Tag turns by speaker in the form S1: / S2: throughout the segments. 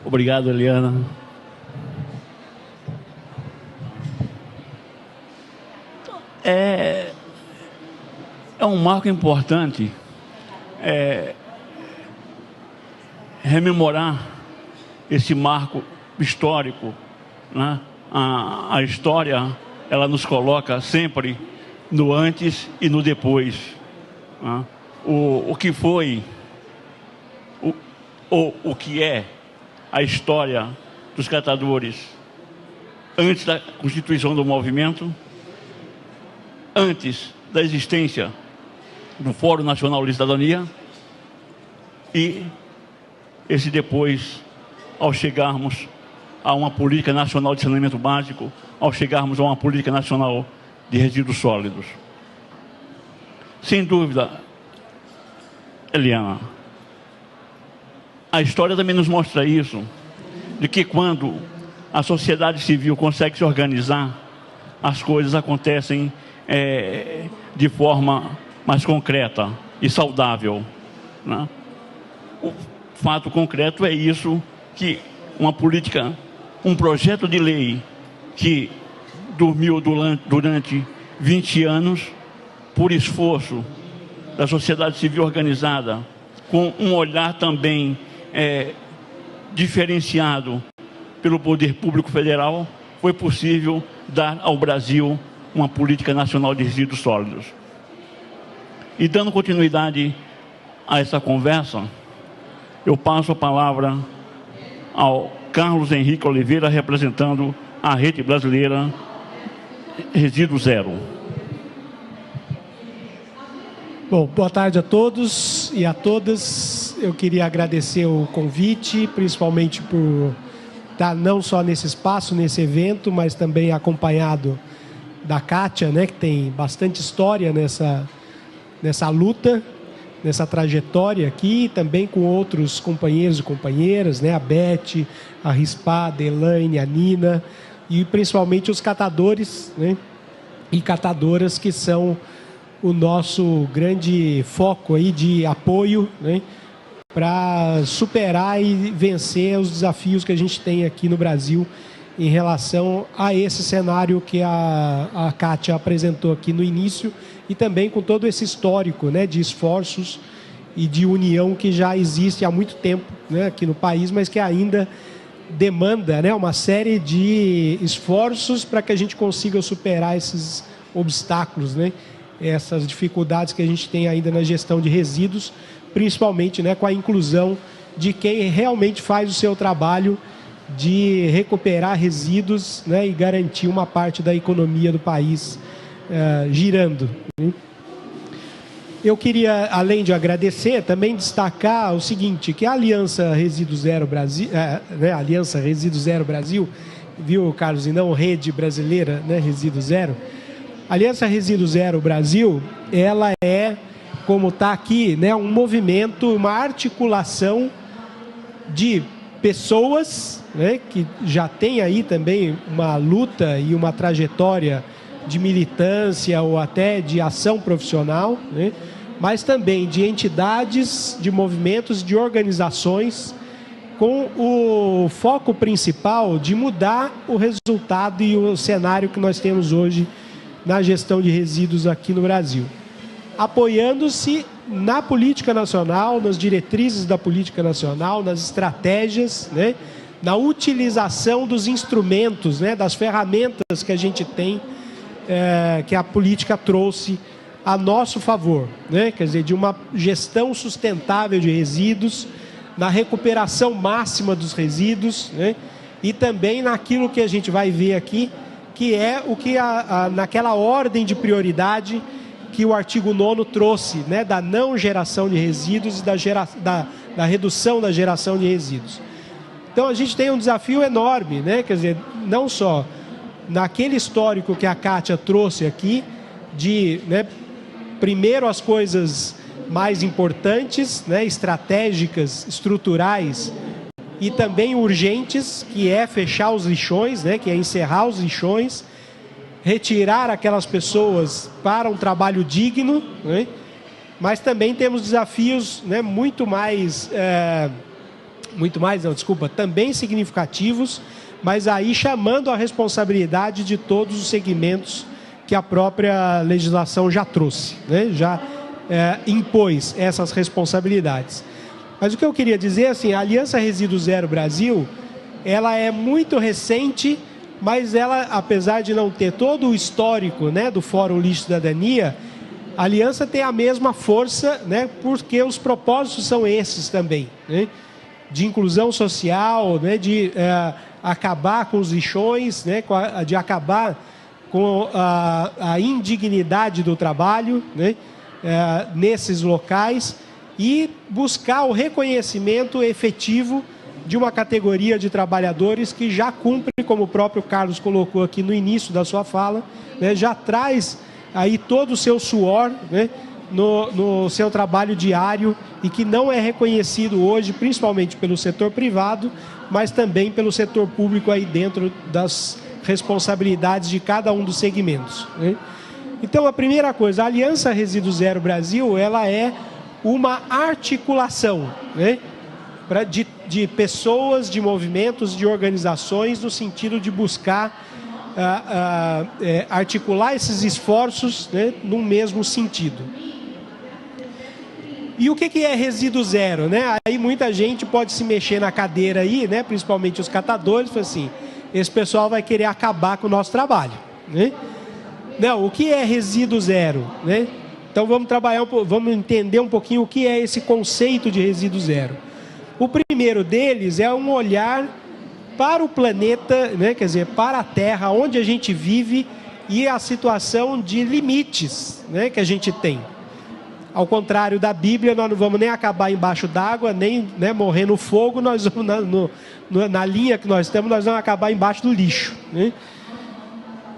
S1: Obrigado, Eliana. É um marco importante rememorar esse marco histórico, né? A história, ela nos coloca sempre no antes e no depois, né? O que foi, o que é a história dos catadores antes da constituição do movimento, antes da existência do Fórum Nacional de Cidadania e esse depois, ao chegarmos a uma política nacional de saneamento básico, ao chegarmos a uma política nacional de resíduos sólidos. Sem dúvida, Eliana, a história também nos mostra isso, de que quando a sociedade civil consegue se organizar, as coisas acontecem de forma mais concreta e saudável, né? O fato concreto é isso, que uma política, um projeto de lei que dormiu durante 20 anos, por esforço da sociedade civil organizada, com um olhar também diferenciado pelo Poder Público Federal, foi possível dar ao Brasil uma política nacional de resíduos sólidos. E dando continuidade a essa conversa, eu passo a palavra ao Carlos Henrique Oliveira, representando a Rede Brasileira Resíduo Zero.
S2: Bom, boa tarde a todos e a todas. Eu queria agradecer o convite, principalmente por estar não só nesse espaço, nesse evento, mas também acompanhado da Kátia, né, que tem bastante história nessa luta, nessa trajetória aqui, e também com outros companheiros e companheiras, né, a Beth, a Rispa, a Elaine, a Nina, e principalmente os catadores, né, e catadoras, que são o nosso grande foco aí de apoio, né, para superar e vencer os desafios que a gente tem aqui no Brasil em relação a esse cenário que a Kátia apresentou aqui no início, e também com todo esse histórico, né, de esforços e de união que já existe há muito tempo, né, aqui no país, mas que ainda demanda, né, uma série de esforços para que a gente consiga superar esses obstáculos, né, essas dificuldades que a gente tem ainda na gestão de resíduos, principalmente, né, com a inclusão de quem realmente faz o seu trabalho de recuperar resíduos, né, e garantir uma parte da economia do país girando. Eu queria, além de agradecer, também destacar o seguinte, que a Aliança Resíduo Zero Brasil, né, Aliança Resíduo Zero Brasil, viu, Carlos, e não Rede Brasileira, né, Resíduo Zero. A Aliança Resíduo Zero Brasil, ela é, como está aqui, né, um movimento, uma articulação de pessoas, né, que já tem aí também uma luta e uma trajetória de militância ou até de ação profissional, né, mas também de entidades, de movimentos, de organizações, com o foco principal de mudar o resultado e o cenário que nós temos hoje na gestão de resíduos aqui no Brasil, apoiando-se na política nacional, nas diretrizes da política nacional, nas estratégias, né, na utilização dos instrumentos, né, das ferramentas que a gente tem, que a política trouxe a nosso favor, né, quer dizer, de uma gestão sustentável de resíduos, na recuperação máxima dos resíduos, né, e também naquilo que a gente vai ver aqui, que é o que naquela ordem de prioridade que o artigo 9º trouxe, né, da não geração de resíduos e da redução da geração de resíduos. Então a gente tem um desafio enorme, né, quer dizer, não só naquele histórico que a Kátia trouxe aqui, de, né, primeiro as coisas mais importantes, né, estratégicas, estruturais e também urgentes, que é fechar os lixões, né, que é encerrar os lixões, retirar aquelas pessoas para um trabalho digno, né? Mas também temos desafios, né, muito mais também significativos, mas aí chamando a responsabilidade de todos os segmentos que a própria legislação já trouxe, né? Já impôs essas responsabilidades. Mas o que eu queria dizer, assim, a Aliança Resíduo Zero Brasil, ela é muito recente, mas ela, apesar de não ter todo o histórico, né, do Fórum Lixo e Cidadania, a Aliança tem a mesma força, né, porque os propósitos são esses também, né, de inclusão social, né, de acabar com os lixões, né, de acabar com a indignidade do trabalho, né, nesses locais, e buscar o reconhecimento efetivo de uma categoria de trabalhadores que já cumpre, como o próprio Carlos colocou aqui no início da sua fala, né, já traz aí todo o seu suor, né, no seu trabalho diário, e que não é reconhecido hoje, principalmente pelo setor privado, mas também pelo setor público aí dentro das responsabilidades de cada um dos segmentos, né? Então, a primeira coisa, a Aliança Resíduo Zero Brasil, ela é uma articulação, né, de pessoas, de movimentos, de organizações, no sentido de buscar articular esses esforços, né, no mesmo sentido. E o que é resíduo zero, né? Aí muita gente pode se mexer na cadeira aí, né, principalmente os catadores, e falar assim, esse pessoal vai querer acabar com o nosso trabalho, né? Não, o que é resíduo zero, né? Então vamos entender um pouquinho o que é esse conceito de resíduo zero. O primeiro deles é um olhar para o planeta, né, quer dizer, para a Terra, onde a gente vive, e a situação de limites, né, que a gente tem. Ao contrário da Bíblia, nós não vamos nem acabar embaixo d'água, nem, né, morrer no fogo, nós vamos na linha que nós estamos, nós vamos acabar embaixo do lixo, né?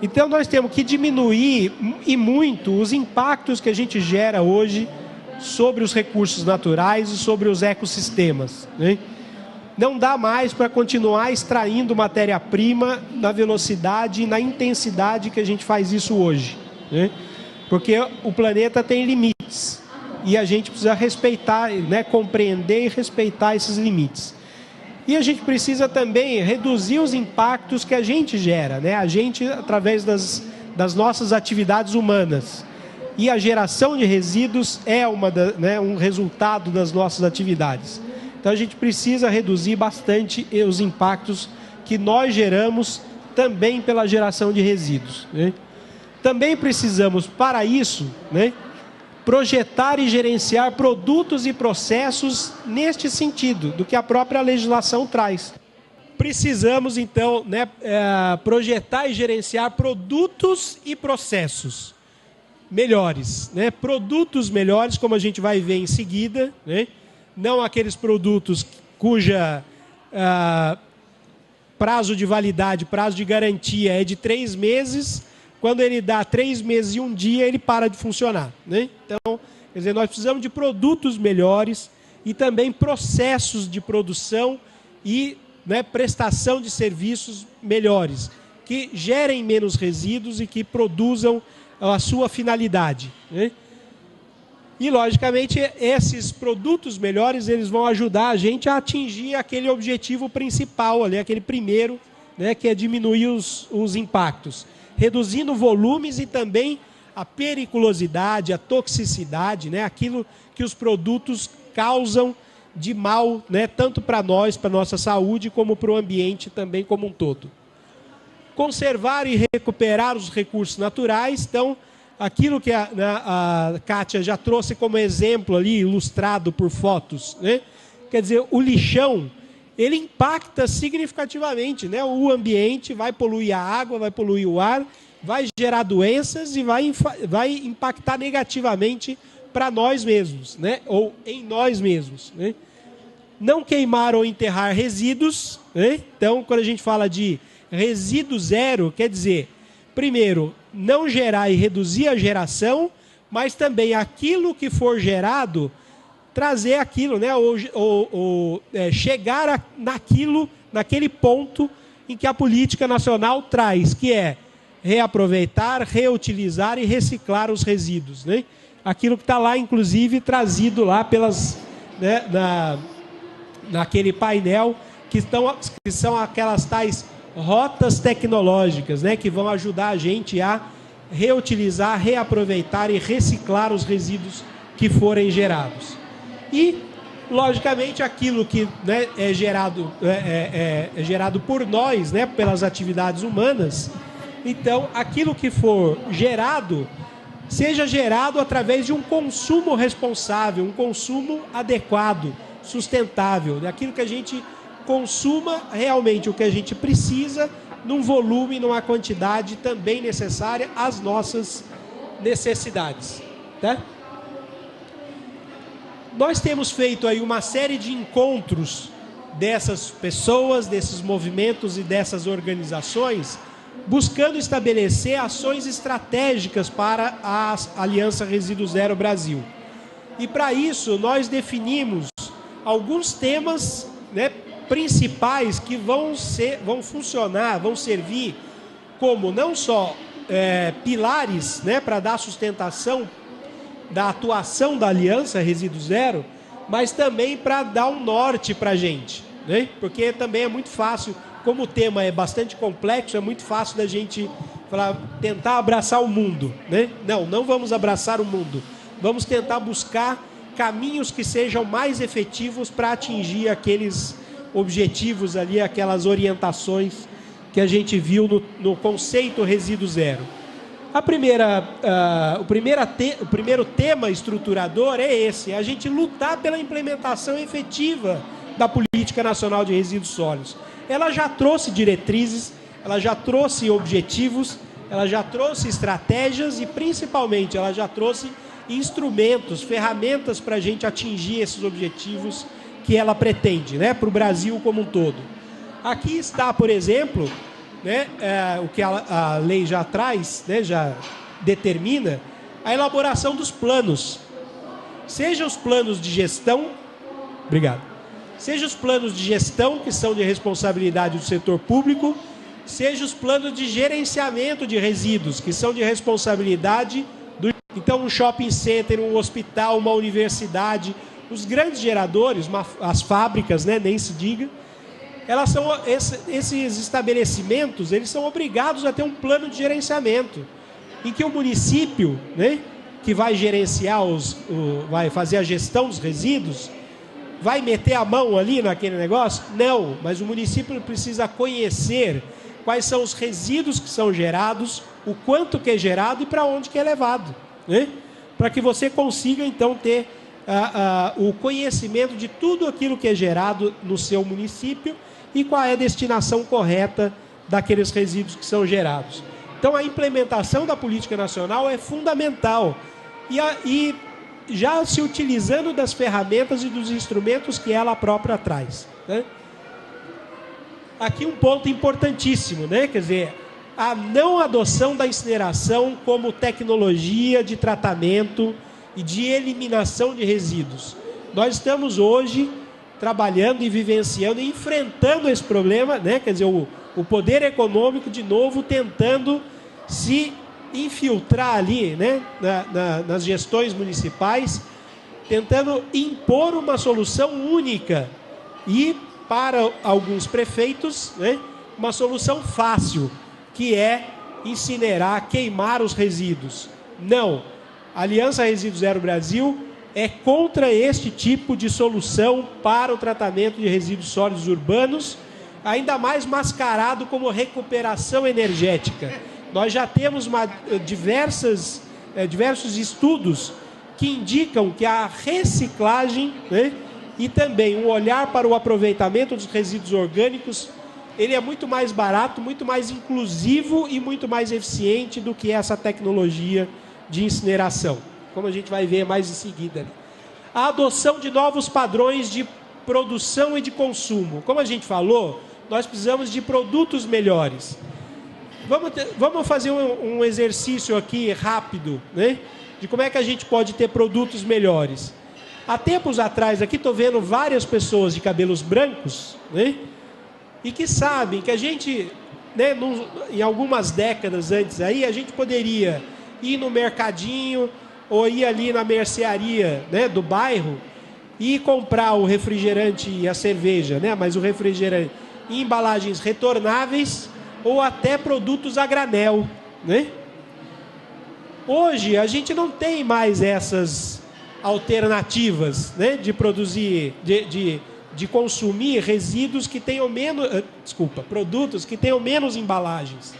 S2: Então nós temos que diminuir e muito os impactos que a gente gera hoje sobre os recursos naturais e sobre os ecossistemas, né? Não dá mais para continuar extraindo matéria-prima na velocidade e na intensidade que a gente faz isso hoje, né? Porque o planeta tem limites e a gente precisa respeitar, né, compreender e respeitar esses limites. E a gente precisa também reduzir os impactos que a gente gera, né? A gente, através das nossas atividades humanas. E a geração de resíduos é um resultado das nossas atividades. Então a gente precisa reduzir bastante os impactos que nós geramos também pela geração de resíduos, né? Também precisamos, para isso, né, projetar e gerenciar produtos e processos neste sentido, do que a própria legislação traz. Precisamos, então, né, projetar e gerenciar produtos e processos melhores, né? Produtos melhores, como a gente vai ver em seguida, né? Não aqueles produtos cuja prazo de validade, prazo de garantia é de 3 meses, quando ele dá 3 meses e 1 dia, ele para de funcionar, né? Então, quer dizer, nós precisamos de produtos melhores e também processos de produção e, né, prestação de serviços melhores, que gerem menos resíduos e que produzam a sua finalidade, né? E, logicamente, esses produtos melhores, eles vão ajudar a gente a atingir aquele objetivo principal, ali, aquele primeiro, né, que é diminuir os impactos, reduzindo volumes e também a periculosidade, a toxicidade, né, aquilo que os produtos causam de mal, né, tanto para nós, para a nossa saúde, como para o ambiente também como um todo. Conservar e recuperar os recursos naturais. Então, aquilo que a Kátia já trouxe como exemplo ali, ilustrado por fotos, né? Quer dizer, o lixão, ele impacta significativamente, né, o ambiente, vai poluir a água, vai poluir o ar, vai gerar doenças e vai impactar negativamente para nós mesmos, né, ou em nós mesmos, né? Não queimar ou enterrar resíduos, né? Então, quando a gente fala de resíduo zero, quer dizer, primeiro, não gerar e reduzir a geração, mas também aquilo que for gerado, trazer aquilo, né, chegar naquele ponto em que a política nacional traz, que é reaproveitar, reutilizar e reciclar os resíduos, né? Aquilo que está lá, inclusive, trazido lá pelas, né, naquele painel, que são aquelas tais rotas tecnológicas, né, que vão ajudar a gente a reutilizar, reaproveitar e reciclar os resíduos que forem gerados. E, logicamente, aquilo que, né, é gerado por nós, né, pelas atividades humanas, então, aquilo que for gerado, seja gerado através de um consumo responsável, um consumo adequado, sustentável, daquilo que a gente consuma realmente o que a gente precisa, num volume, numa quantidade também necessária às nossas necessidades, tá? Nós temos feito aí uma série de encontros dessas pessoas, desses movimentos e dessas organizações, buscando estabelecer ações estratégicas para a Aliança Resíduo Zero Brasil. E para isso nós definimos alguns temas, né, principais que vão funcionar, vão servir como não só pilares, né, para dar sustentação da atuação da Aliança Resíduo Zero, mas também para dar um norte para a gente, né? Porque também é muito fácil, como o tema é bastante complexo, é muito fácil da gente tentar abraçar o mundo, né? Não vamos abraçar o mundo, vamos tentar buscar caminhos que sejam mais efetivos para atingir aqueles objetivos ali, aquelas orientações que a gente viu no conceito resíduo zero. O primeiro tema estruturador é esse, é a gente lutar pela implementação efetiva da Política Nacional de Resíduos Sólidos. Ela já trouxe diretrizes, ela já trouxe objetivos, ela já trouxe estratégias e, principalmente, ela já trouxe instrumentos, ferramentas para a gente atingir esses objetivos que ela pretende, né, para o Brasil como um todo. Aqui está, por exemplo, né, o que a lei já traz, né, já determina, a elaboração dos planos. Seja os planos de gestão, obrigado, seja os planos de gestão, que são de responsabilidade do setor público, seja os planos de gerenciamento de resíduos, que são de responsabilidade do... Então, um shopping center, um hospital, uma universidade, os grandes geradores, as fábricas, né, nem se diga, elas são, esses estabelecimentos, eles são obrigados a ter um plano de gerenciamento, em que o município, né, que vai gerenciar, vai fazer a gestão dos resíduos, vai meter a mão ali naquele negócio? Não, mas o município precisa conhecer quais são os resíduos que são gerados, o quanto que é gerado e para onde que é levado, né? Para que você consiga, então, ter o conhecimento de tudo aquilo que é gerado no seu município e qual é a destinação correta daqueles resíduos que são gerados. Então, a implementação da política nacional é fundamental e já se utilizando das ferramentas e dos instrumentos que ela própria traz, né? Aqui um ponto importantíssimo, né? Quer dizer, a não adoção da incineração como tecnologia de tratamento e de eliminação de resíduos. Nós estamos hoje trabalhando e vivenciando e enfrentando esse problema, né? Quer dizer, o poder econômico, de novo, tentando se infiltrar ali, né? nas gestões municipais, tentando impor uma solução única e, para alguns prefeitos, né, uma solução fácil, que é incinerar, queimar os resíduos. Não. A Aliança Resíduo Zero Brasil é contra este tipo de solução para o tratamento de resíduos sólidos urbanos, ainda mais mascarado como recuperação energética. Nós já temos diversos estudos que indicam que a reciclagem, né, e também um olhar para o aproveitamento dos resíduos orgânicos, ele é muito mais barato, muito mais inclusivo e muito mais eficiente do que essa tecnologia de incineração, como a gente vai ver mais em seguida. A adoção de novos padrões de produção e de consumo. Como a gente falou, nós precisamos de produtos melhores. Vamos fazer um exercício aqui rápido, né, de como é que a gente pode ter produtos melhores. Há tempos atrás, aqui estou vendo várias pessoas de cabelos brancos, né, e que sabem que a gente, né, em algumas décadas antes aí, a gente poderia ir no mercadinho ou ir ali na mercearia, né, do bairro e comprar o refrigerante e a cerveja, né? Mas o refrigerante em embalagens retornáveis ou até produtos a granel, né? Hoje a gente não tem mais essas alternativas, né, de produzir, de consumir resíduos que tenham menos, produtos que tenham menos embalagens.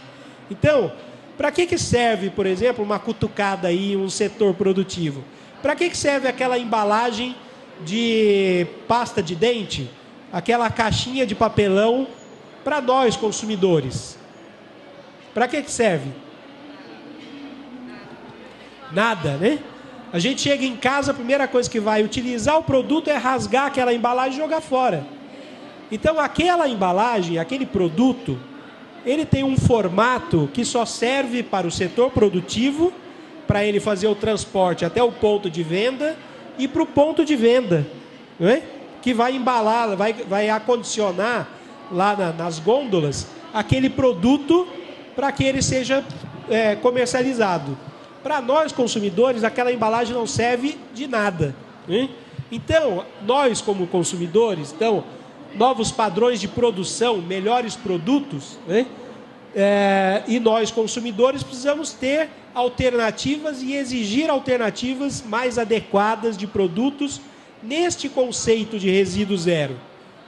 S2: Então, para que serve, por exemplo, uma cutucada aí, um setor produtivo? Para que serve aquela embalagem de pasta de dente, aquela caixinha de papelão para nós consumidores? Para que serve? Nada, né? A gente chega em casa, a primeira coisa que vai utilizar o produto é rasgar aquela embalagem e jogar fora. Então, aquela embalagem, aquele produto, ele tem um formato que só serve para o setor produtivo, para ele fazer o transporte até o ponto de venda e para o ponto de venda, não é? Que vai embalar, vai acondicionar lá nas gôndolas aquele produto para que ele seja comercializado. Para nós consumidores, aquela embalagem não serve de nada, né? Então, nós como consumidores, então, novos padrões de produção, melhores produtos, né? E nós consumidores precisamos ter alternativas e exigir alternativas mais adequadas de produtos neste conceito de resíduo zero.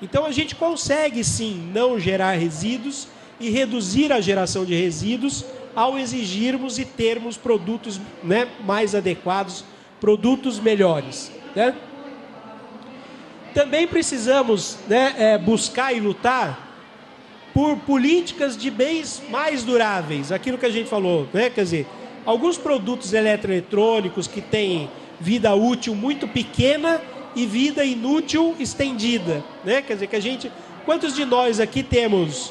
S2: Então a gente consegue sim não gerar resíduos e reduzir a geração de resíduos ao exigirmos e termos produtos, né, mais adequados, produtos melhores, né? Também precisamos, né, buscar e lutar por políticas de bens mais duráveis, aquilo que a gente falou, né? Quer dizer, alguns produtos eletroeletrônicos que têm vida útil muito pequena e vida inútil estendida, né? Quer dizer, quantos de nós aqui temos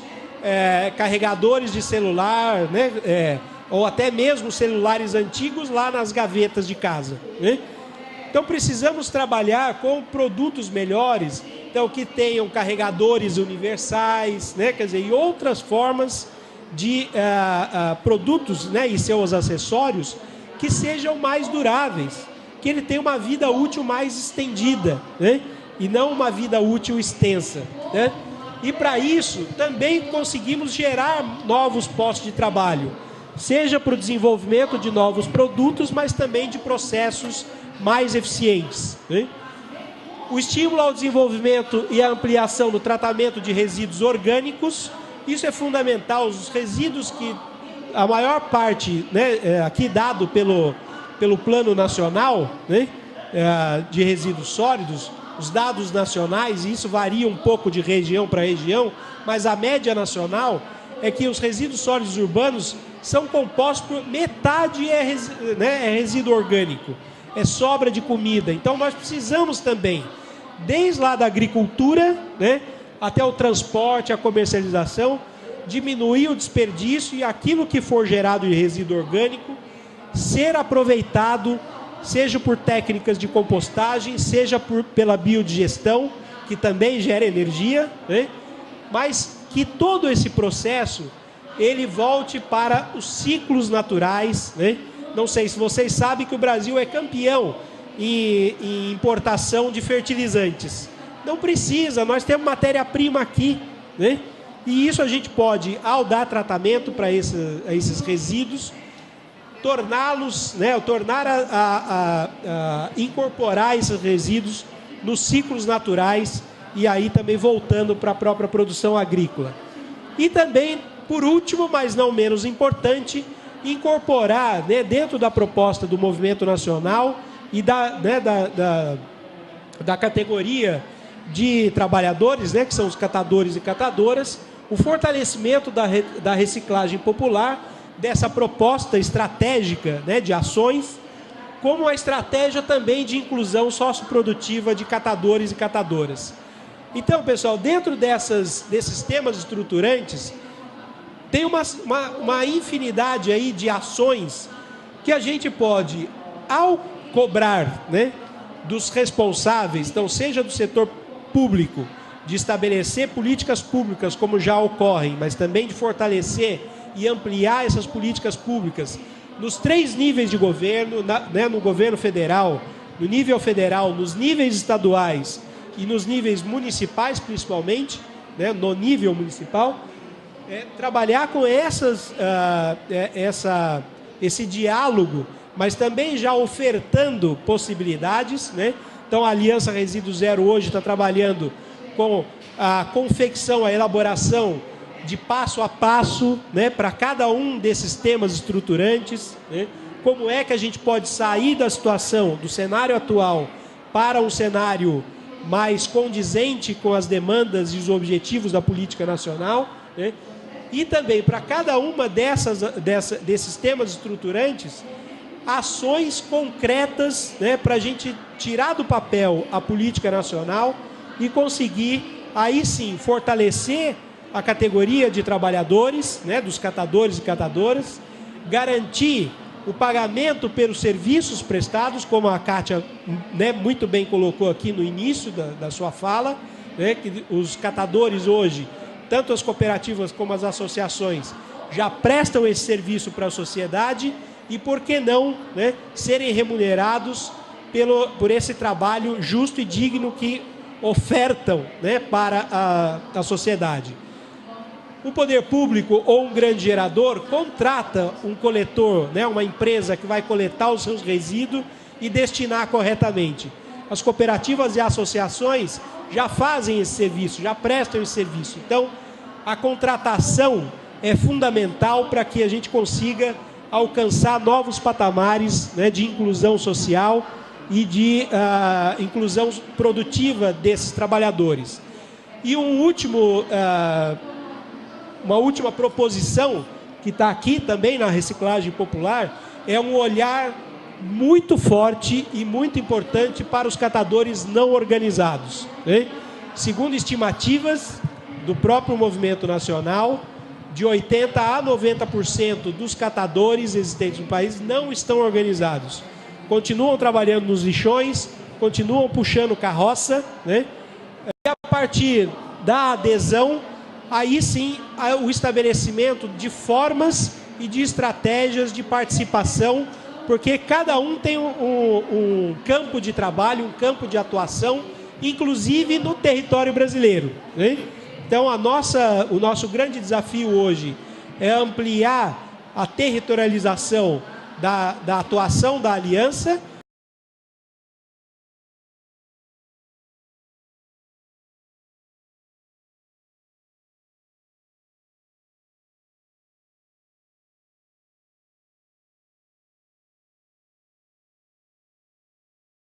S2: carregadores de celular, né? Ou até mesmo celulares antigos lá nas gavetas de casa, né? Então precisamos trabalhar com produtos melhores, então que tenham carregadores universais, né? Quer dizer, e outras formas de produtos, né, e seus acessórios que sejam mais duráveis, que ele tenha uma vida útil mais estendida, né? E não uma vida útil extensa, né? E para isso também conseguimos gerar novos postos de trabalho, seja para o desenvolvimento de novos produtos, mas também de processos mais eficientes, né? O estímulo ao desenvolvimento e a ampliação do tratamento de resíduos orgânicos, isso é fundamental. Os resíduos que a maior parte, né, aqui dado pelo Plano Nacional, né, de resíduos sólidos, os dados nacionais, e isso varia um pouco de região para região, mas a média nacional é que os resíduos sólidos urbanos são compostos por metade é resíduo orgânico, é sobra de comida. Então nós precisamos também, desde lá da agricultura, né, até o transporte, a comercialização, diminuir o desperdício e aquilo que for gerado de resíduo orgânico ser aproveitado, seja por técnicas de compostagem, seja pela biodigestão, que também gera energia, né? Mas que todo esse processo ele volte para os ciclos naturais, né? Não sei se vocês sabem que o Brasil é campeão em importação de fertilizantes. Não precisa, nós temos matéria-prima aqui, né? E isso a gente pode, ao dar tratamento para esses resíduos, torná-los, né, incorporar esses resíduos nos ciclos naturais e aí também voltando para a própria produção agrícola. E também, por último, mas não menos importante, incorporar, né, dentro da proposta do Movimento Nacional e da categoria de trabalhadores, né, que são os catadores e catadoras, o fortalecimento da reciclagem popular, dessa proposta estratégica, né, de ações, como uma estratégia também de inclusão socioprodutiva de catadores e catadoras. Então, pessoal, dentro desses temas estruturantes, tem uma infinidade aí de ações que a gente pode, ao cobrar, né, dos responsáveis, então seja do setor público, de estabelecer políticas públicas como já ocorrem, mas também de fortalecer e ampliar essas políticas públicas nos 3 níveis de governo, né, no governo federal, no nível federal, nos níveis estaduais e nos níveis municipais, principalmente, né, no nível municipal, trabalhar com esse diálogo, mas também já ofertando possibilidades, né? Então, a Aliança Resíduo Zero hoje está trabalhando com a confecção, a elaboração de passo a passo, né, para cada um desses temas estruturantes, né? Como é que a gente pode sair da situação, do cenário atual, para um cenário mais condizente com as demandas e os objetivos da política nacional, né? E também, para cada uma desses temas estruturantes, ações concretas, né, para a gente tirar do papel a política nacional e conseguir, aí sim, fortalecer a categoria de trabalhadores, né, dos catadores e catadoras, garantir o pagamento pelos serviços prestados, como a Kátia, né, muito bem colocou aqui no início da sua fala, né, que os catadores hoje, tanto as cooperativas como as associações, já prestam esse serviço para a sociedade e, por que não, né, serem remunerados por esse trabalho justo e digno que ofertam, né, para a sociedade. O poder público ou um grande gerador contrata um coletor, né, uma empresa que vai coletar os seus resíduos e destinar corretamente. As cooperativas e associações já fazem esse serviço, já prestam esse serviço. Então, a contratação é fundamental para que a gente consiga alcançar novos patamares, né, de inclusão social e de inclusão produtiva desses trabalhadores. E uma última proposição, que está aqui também na reciclagem popular, é um olhar muito forte e muito importante para os catadores não organizados, né? Segundo estimativas do próprio movimento nacional, de 80% a 90% dos catadores existentes no país não estão organizados. Continuam trabalhando nos lixões, continuam puxando carroça, né? E a partir da adesão, aí sim, o estabelecimento de formas e de estratégias de participação, porque cada um tem um campo de trabalho, um campo de atuação, inclusive no território brasileiro, né? Então, o nosso grande desafio hoje é ampliar a territorialização da atuação da Aliança